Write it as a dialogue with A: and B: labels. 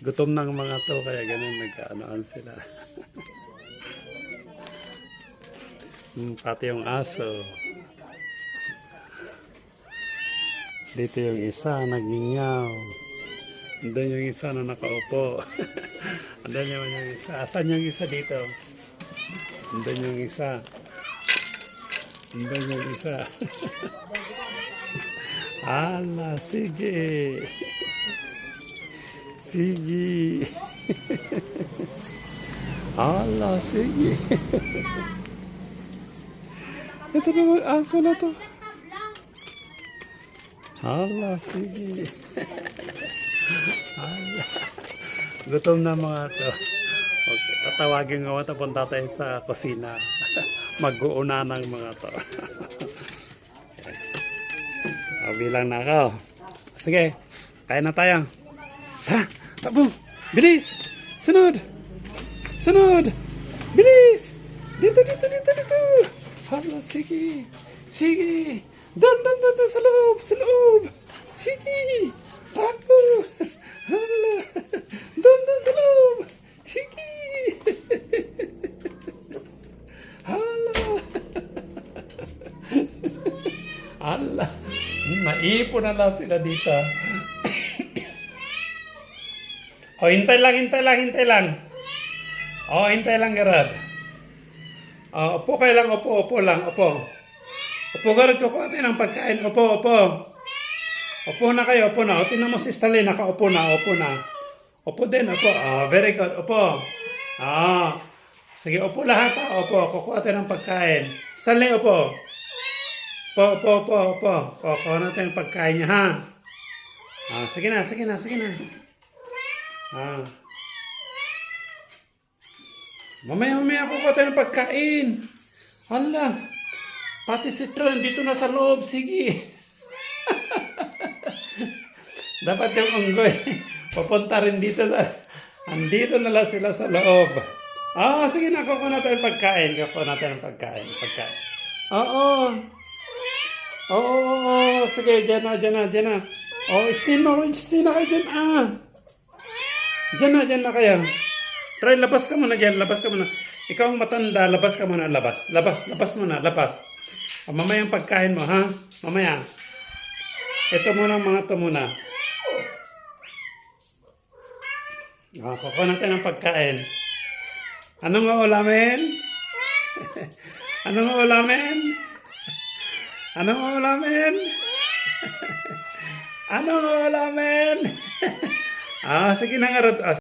A: Gutom ng mga to, kaya ganun nagkaanoan sila. Pati yung aso. Dito yung isa, nagningaw. Andun yung isa na nakaupo. Andun naman yung isa. Asan yung isa dito? Andun yung isa. Andun yung isa. Ala, sige. Sige. Ala, sige. Ito naman, aso na to. Ala, sige. Ala. Gutom na mga to. Okay, tatawagin nga ito, punta tayo sa kusina. Mag-uuna ng mga to. Okay. Bilang na ako. Sige, kain na tayo. Tara, takbo. Bilis. Sunod. Sunod. Bilis. Dito, dito, dito, dito. Hala, sige. Sige. Doon, sa loob, sa loob. Sige. Takbo. Hala. Doon, sa loob. Sige. Hala. Hala. Naipon na lang sila dito. O, hintay lang, hintay lang, hintay lang. O, hintay lang, Gerard. O, upo kayo lang, upo lang, upo. Upo, Gerard, kukuha tayo ng pagkain. Upo. Upo na kayo, upo na. O, tingnan mo si Stanley, nakaupo na, upo na. Upo din, upo. O, very good, upo. O, sige, upo lahat, upo. Kukuha tayo ng pagkain. Stanley, upo. Upo. Kukuha natin ng pagkain niya, ha? O, sige na. Mamaya kukuha tayo ng pagkain. Hala. Pati si Tron, dito na sa loob. Sige. Dapat yung unggoy. Papunta rin dito. Andito na lang sila sa loob. Sige na. Kukuha natin ng pagkain. Oo. Sige, dyan na. Steam na kayo dyan. Diyan na kayo. Try, labas ka muna dyan. Ikaw ang matanda, labas ka muna. Labas muna. Mamaya ang pagkain mo, ha? Mamaya. Ito muna mga ito muna. Kukuha natin ang pagkain. Anong uulamin? Sige na nga.